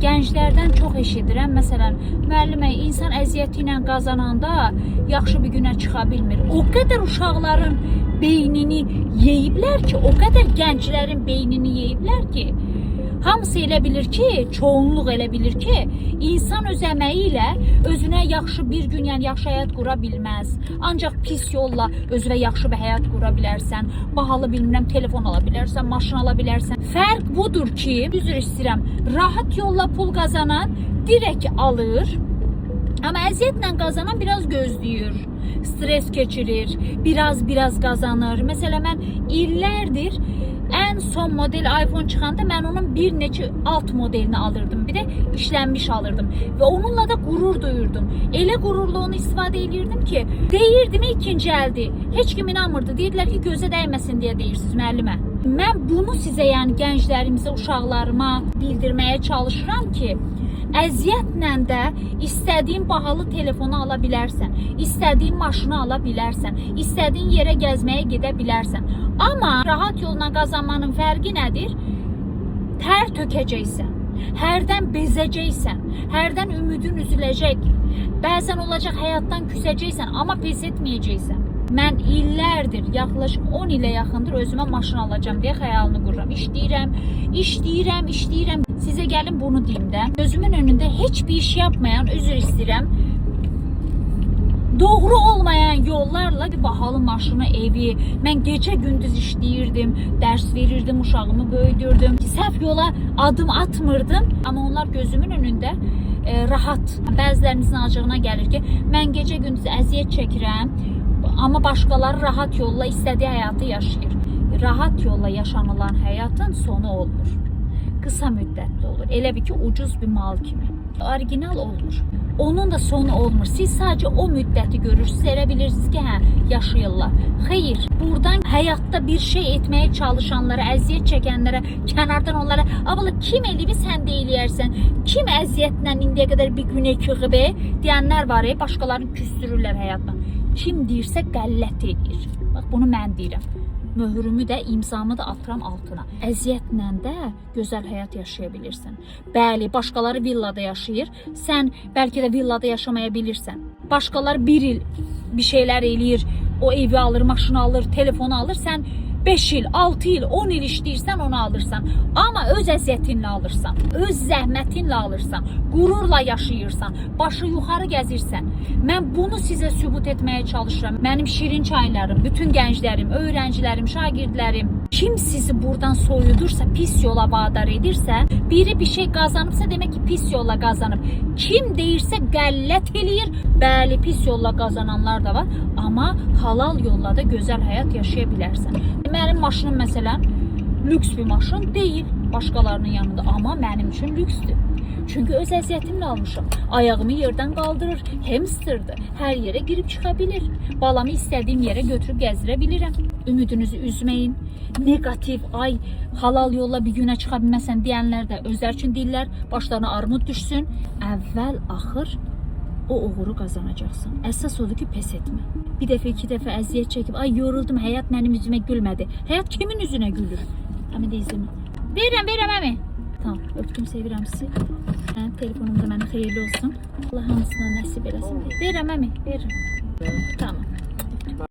Gənclərdən çox eşidirəm. Məsələn, müəllimə, insan əziyyəti ilə qazananda yaxşı bir günə çıxa bilmir. O qədər uşaqların beynini yeyiblər ki, o qədər gənclərin beynini yeyiblər ki, hamısı elə bilir ki, çoğunluq elə bilir ki, insan öz əməyi ilə özünə yaxşı bir gün, yəni yaxşı həyat qura bilməz. Ancaq pis yolla özünə yaxşı bir həyat qura bilərsən. Bahalı bilmirəm, telefon ala bilərsən, maşın ala bilərsən. Fərq budur ki, üzr istəyirəm, rahat yolla pul qazanan direkt alır. Amma əziyyətlə qazanan biraz gözləyir, stres keçirir, biraz qazanır. Mesela mən illərdir en son model iPhone çıxanda mən onun bir neçə alt modelini alırdım. Bir de işlənmiş alırdım ve onunla da qurur duyurdum. Elə qururla onu istifadə edirdim ki, deyirdim ikinci əldi. Heç kim inanmırdı. Deyirlər ki, gözə dəyməsin deyə deyirsiniz müəllimə. Mən bunu sizə, yəni gənclərimizə, uşaqlarıma bildirməyə çalışıram ki, əziyyətlə də istədiyin bahalı telefonu ala bilərsən, istədiyin maşını ala bilərsən, istədiyin yerə gəzməyə gedə bilərsən. Amma rahat yolla qazanmanın fərqi nədir? Tər tökəcəksən, hərdən bezəcəksən, hərdən ümidin üzüləcək, bəzən olacaq həyatdan küsəcəksən, amma pes etməyəcəksən. Mən illərdir, yaxlaşıq 10 ilə yaxındır özümə maşın alacağım deyə xəyalını qururam. İşləyirəm. Sizə gəlin bunu deyim də. Gözümün önündə heç bir iş yapmayan, üzr istəyirəm, doğru olmayan yollarla bahalı maşını, evi, mən gecə gündüz işləyirdim, dərs verirdim, uşağımı böyüdürdüm. Səhv yola adım atmırdım, amma onlar gözümün önündə rahat. Bəzilərinizin acığına gəlir ki, mən gecə gündüz əziyyət çəkirəm, amma başqaları rahat yolla istədiyi həyatı yaşayır. Rahat yolla yaşanılan həyatın sonu olmur. Kısa müddətli olur. Elə bir ki, ucuz bir mal kimi. Orijinal olmur. Onun da sonu olmur. Siz sadece o müddəti görürsünüz. Elə bilirsiniz ki, hə, yaşayırlar. Xeyr, buradan həyatda bir şey etmeye çalışanlara, əziyyət çəkənlərə, kənardan onlara, abla kim eləyib sən də eləyərsən, kim əziyyətlə indiyə qədər bir günə çıxıb deyənlər var, başqalarını küstürürlər həyatdan. Kim deyirsə qəllət edir. Bax, bunu mən deyirəm. Möhürümü də, imzamı da atıram altına. Əziyyətlə də gözəl həyat yaşaya bilirsən. Bəli, başqaları villada yaşayır. Sən bəlkə də villada yaşamaya bilirsən. Başqaları bir il bir şeyler eləyir. O evi alır, maşını alır, telefonu alır. Sən 5 il, 6 il, 10 il işləyirsən, onu alırsan. Amma öz əziyyətinlə alırsan, öz zəhmətinlə alırsan, qururla yaşayırsan, başı yuxarı gəzirsən. Mən bunu sizə sübut etməyə çalışıram. Mənim şirin çaylarım, bütün gənclərim, öğrencilərim, şagirdlərim, kim sizi buradan soyudursa, pis yola vadar edirsə, biri bir şey qazanıbsa demək ki, pis yolla qazanıb. Kim deyirsə qəllət eləyir. Bəli, pis yolla qazananlar da var, amma halal yolla da gözəl həyat yaşaya bilərsən. Mənim maşınım məsələn lüks bir maşın deyil başqalarının yanında, amma mənim üçün lüksdür. Çünkü öz əziyyətimlə almışam. Ayağımı yerdən qaldırır, hamsterdır. Hər yerə girib çıxa bilir. Balamı istədiyim yerə götürüb gəzdirə bilirəm. Ümidinizi üzməyin. Negativ, ay halal yolla bir günə çıxa bilməsən deyənlər də özləri üçün deyirlər. Başlarına armud düşsün. Əvvəl axır o uğuru qazanacaqsın. Əsas odur ki, pes etmə. Bir dəfə, iki dəfə əziyyət çəkib, ay yoruldum, həyat mənim üzümə gülmədi. Həyat kimin üzünə gülür? Əmi deyizim. Verirəm, əmi. Tamam, öptüm, sevirəm sizi. Telefonum da mənə xeyirli olsun. Allah hamısına nəsib eləsin. Verirəm, əmi, verirəm. Tamam.